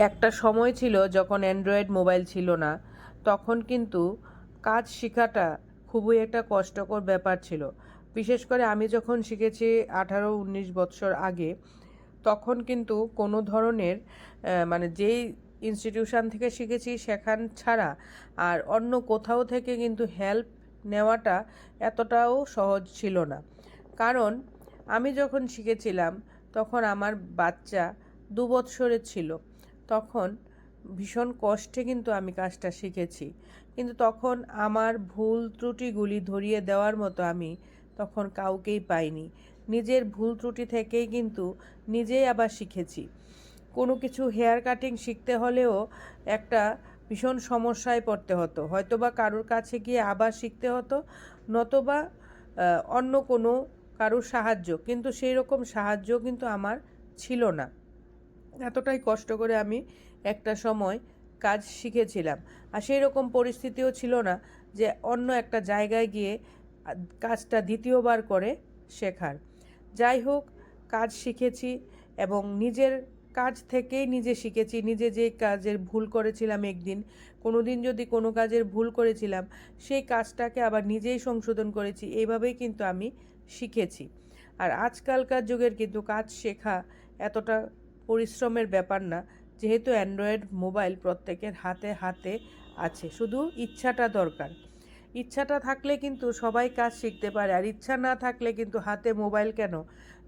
একটা সময় ছিল যখন অ্যান্ড্রয়েড মোবাইল ছিল না, তখন কিন্তু কাজ শেখাটা খুবই একটা কষ্টকর ব্যাপার ছিল। বিশেষ করে আমি যখন শিখেছি 18-19 বছর আগে, তখন কিন্তু কোনো ধরনের মানে যেই ইনস্টিটিউশন থেকে শিখেছি সেখান ছাড়া আর অন্য কোথাও থেকে কিন্তু হেল্প নেওয়াটা এতটাও সহজ ছিল না। কারণ আমি যখন শিখেছিলাম তখন আমার বাচ্চা 2 বছরের ছিল। তখন ভীষণ কষ্টে কিন্তু আমি কাজটা শিখেছি, কিন্তু তখন আমার ভুল ত্রুটিগুলি ধরিয়ে দেওয়ার মতো আমি তখন কাউকেই পাইনি। নিজের ভুল ত্রুটি থেকেই কিন্তু নিজেই আবার শিখেছি। কোনো কিছু হেয়ার কাটিং শিখতে হলেও একটা ভীষণ সমস্যায় পড়তে হতো, হয়তোবা কারোর কাছে গিয়ে আবার শিখতে হতো, নতবা অন্য কোনো কারোর সাহায্য, কিন্তু সেই রকম সাহায্য কিন্তু আমার ছিল না। এতটাই কষ্ট করে আমি একটা সময় কাজ শিখেছিলাম, আর সেই রকম পরিস্থিতিও ছিল না যে অন্য একটা জায়গায় গিয়ে কাজটা দ্বিতীয়বার করে শেখার। যাই হোক, কাজ শিখেছি এবং নিজের কাজ থেকেই নিজে শিখেছি। নিজে যে কাজের ভুল করেছিলাম একদিন, কোনো দিন যদি কোনো কাজের ভুল করেছিলাম, সেই কাজটাকে আবার নিজেই সংশোধন করেছি। এইভাবেই কিন্তু আমি শিখেছি। আর আজকালকার যুগের কিন্তু কাজ শেখা এতটা পরিশ্রমের ব্যাপার না, যেহেতু অ্যান্ড্রয়েড মোবাইল প্রত্যেকের হাতে হাতে আছে, শুধু ইচ্ছাটা দরকার। ইচ্ছাটা থাকলে কিন্তু সবাই কাজ শিখতে পারে, আর ইচ্ছা না থাকলে কিন্তু হাতে মোবাইল কেন,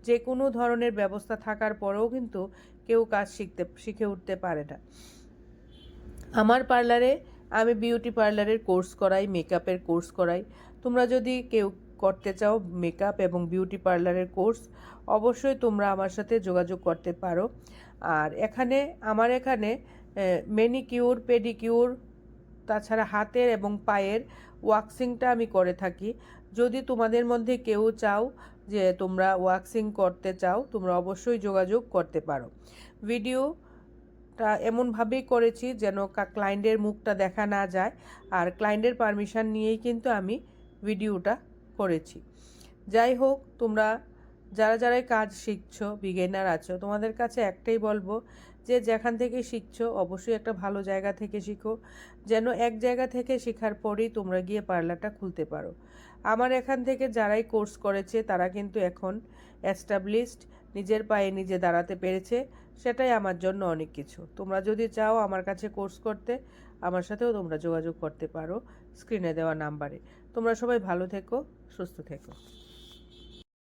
যে কোনো ধরনের ব্যবস্থা থাকার পরেও কিন্তু কেউ কাজ শিখে উঠতে পারে না। আমার পার্লারে আমি বিউটি পার্লারের কোর্স করাই, মেকআপের কোর্স করাই। তোমরা যদি কেউ করতে চাও মেকআপ এবং বিউটি পার্লারের কোর্স, অবশ্যই তোমরা আমার সাথে যোগাযোগ করতে পারো। আর আমার এখানে ম্যানিকিউর, পেডিকিউর, তাছাড়া হাতের এবং পায়ের ওয়াক্সিংটা আমি করে থাকি। যদি তোমাদের মধ্যে কেউ চাও যে তোমরা ওয়াক্সিং করতে চাও, তোমরা অবশ্যই যোগাযোগ করতে পারো। ভিডিওটা এমনভাবেই করেছি যেন ক্লায়েন্টের মুখটা দেখা না যায়, আর ক্লায়েন্টের পারমিশন নিয়েই কিন্তু আমি ভিডিওটা করেছি। যাই হোক, তোমরা যারা যারাই কাজ শিখছো, বিগিনার আছো, তোমাদের কাছে একটাই বলবো যে যেখান থেকে শিখছো অবশ্যই একটা ভালো জায়গা থেকে শিখো, যেন এক জায়গা থেকে শেখার পরেই তোমরা গিয়ে পার্লারটা খুলতে পারো। আমার এখান থেকে যারাই কোর্স করেছে তারা কিন্তু এখন এস্টাবলিশড, নিজের পায়ে নিজে দাঁড়াতে পেরেছে, সেটাই আমার জন্য অনেক কিছু। তোমরা যদি চাও আমার কাছে কোর্স করতে, আমার সাথেও তোমরা যোগাযোগ করতে পারো স্ক্রিনে দেওয়া নাম্বারে। তোমরা সবাই ভালো থেকো, সুস্থ থেকো।